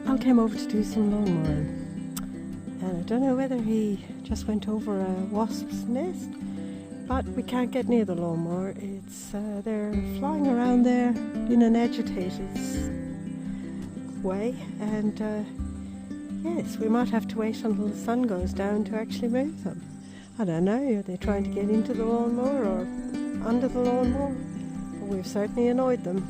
Al came over to do some lawn mowing, and I don't know whether he just went over a wasp's nest, but we can't get near the lawnmower. It's they're flying around there in an agitated way, and yes, we might have to wait until the sun goes down to actually move them. I don't know, are they trying to get into the lawnmower or under the lawnmower? But we've certainly annoyed them.